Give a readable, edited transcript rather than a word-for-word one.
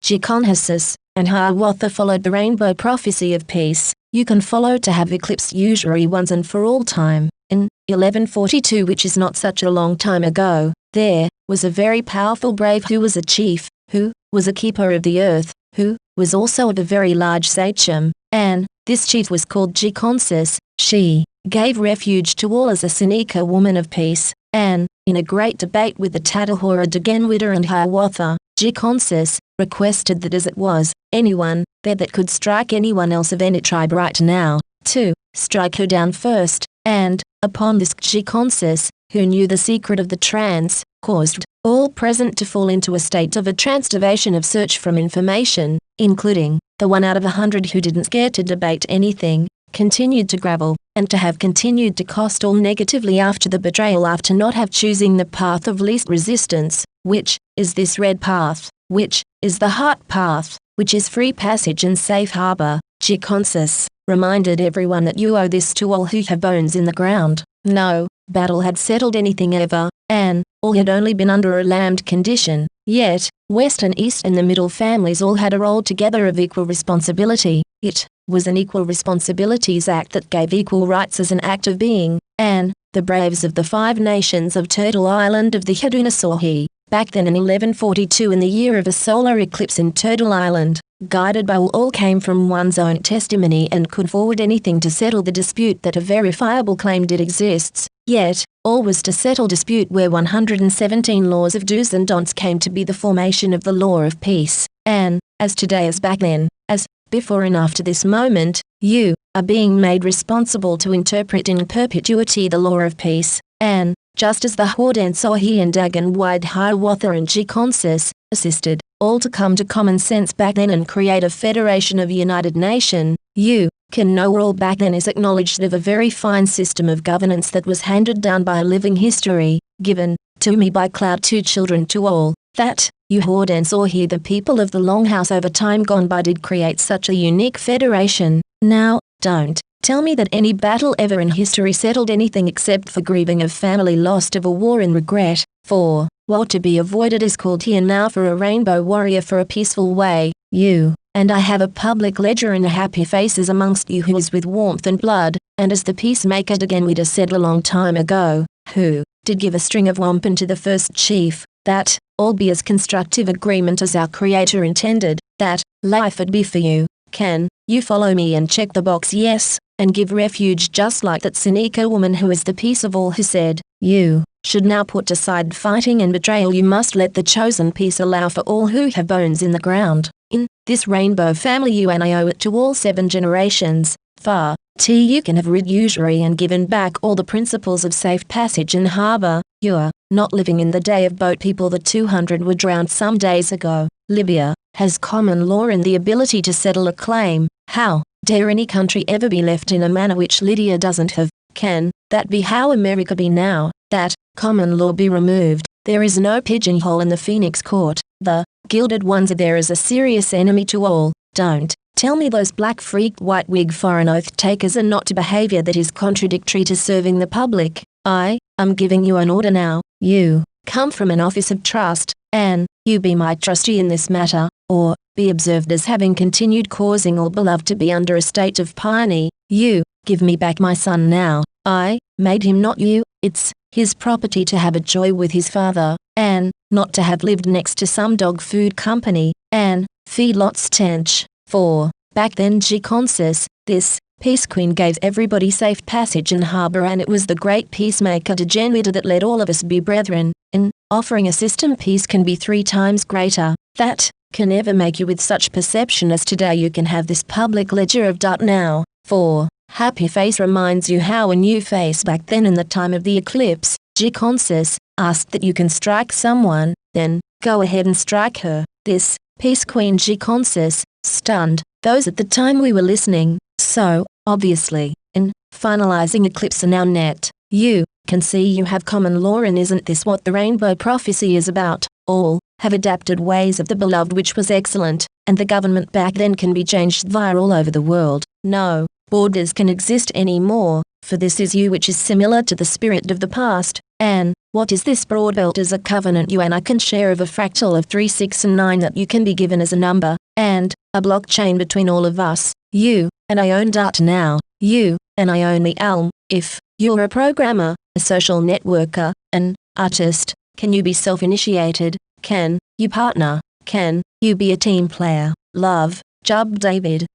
Jikonhassasse, and Hiawatha followed the rainbow prophecy of peace. You can follow to have eclipsed USURY once and for all time. In 1142, which is not such a long time ago, there was a very powerful brave who was a chief, who was a keeper of the earth, who was also a very large sachem, and this chief was called Jikonhsasse. She gave refuge to all as a senneca woman of peace, and, in a great debate with the attatahora deghenwida and Hiawatha, Jikonhsasse requested that as it was, anyone there that could strike anyone else of any tribe right now, to strike her down first, and, upon this Jikonhsasse, who knew the secret of the trance, caused all present to fall into a state of a transderivational of search from information, including the 1 out of 100 who didn't scare to debate anything, continued to grovel, and to have continued to cost all negatively after the betrayal, after not have choosing the path of least resistance, which is this red path, which is the heart path, which is free passage and safe harbor. Jikonhsasse reminded everyone that you owe this to all who have bones in the ground. No battle had settled anything ever, and all had only been under a lambed condition. Yet, West and East and the Middle families all had a role together of equal responsibility. It was an Equal Responsibilities Act that gave equal rights as an act of being, and the braves of the 5 nations of Turtle Island of the Haudenosaunee, back then in 1142 in the year of a solar eclipse in Turtle Island, guided by all came from one's own testimony and could forward anything to settle the dispute that a verifiable claim did exists. Yet, all was to settle dispute where 117 laws of do's and don'ts came to be the formation of the law of peace, and, as today as back then, as before and after this moment, you are being made responsible to interpret in perpetuity the law of peace, and, just as the Haudenosaunee and deghenwida Hiawatha and Jikonhsasse assisted all to come to common sense back then and create a federation of United Nation, you can know all back then is acknowledged of a very fine system of governance that was handed down by a living history, given to me by Cloud 2 children to all, that you Haudenosaunee, the people of the Longhouse over time gone by, did create such a unique federation. Now, don't tell me that any battle ever in history settled anything except for grieving of family lost of a war and regret, for what to be avoided is called here now for a rainbow warrior for a peaceful way. You and I have a public ledger and a happy faces amongst you who is with warmth and blood, and as the peacemaker deghenwida said a long time ago, who did give a string of wampum to the first chief, that all be as constructive agreement as our Creator intended, that life would be for you. Can you follow me and check the box yes, and give refuge just like that senneca woman who is the peace of all, who said, you should now put aside fighting and betrayal, you must let the chosen peace allow for all who have bones in the ground. In this rainbow family you and I owe it to all 7 generations, far you can have rid USURY and given back all the principles of safe passage and harbor. You're not living in the day of boat people. The 200 were drowned some days ago. Libya has common law and the ability to settle a claim. How dare any country ever be left in a manner which Lydia doesn't have? Can that be how America be now, that common law be removed? There is no pigeonhole in the Phoenix court. The gilded ones are there as a serious enemy to all. Don't tell me those black freak white wig foreign oath takers are not to behavior that is contradictory to serving the public. I am giving you an order now. You come from an office of trust, and you be my trustee in this matter, or be observed as having continued causing all beloved to be under a state of piety. You give me back my son now. I made him, not you. It's his property to have a joy with his father, and not to have lived next to some dog food company, and feedlot stench. For back then Jikonhsasse, this Peace Queen, gave everybody safe passage and harbor, and it was the great peacemaker deghenwida that let all of us be brethren. In offering a system peace can be 3 times greater. That can never make you with such perception as today. You can have this public ledger of dot now, for happy face reminds you how a new face back then in the time of the eclipse. Jikonhsasse asked that you can strike someone, then go ahead and strike her. This Peace Queen Jikonhsasse stunned those at the time we were listening. So, obviously, in finalizing Eclipse now net, you can see you have common law, and isn't this what the rainbow prophecy is about? All have adapted ways of the beloved, which was excellent, and the government back then can be changed via all over the world. No borders can exist anymore, for this is you, which is similar to the spirit of the past, And what is this broad belt as a covenant you and I can share of a fractal of 3, 6 and 9 that you can be given as a number, and a blockchain between all of us, you, and I own data now, you, and I own the Elm. If you're a programmer, a social networker, an artist, can you be self-initiated? Can you partner? Can you be a team player? Love, JubbDavid.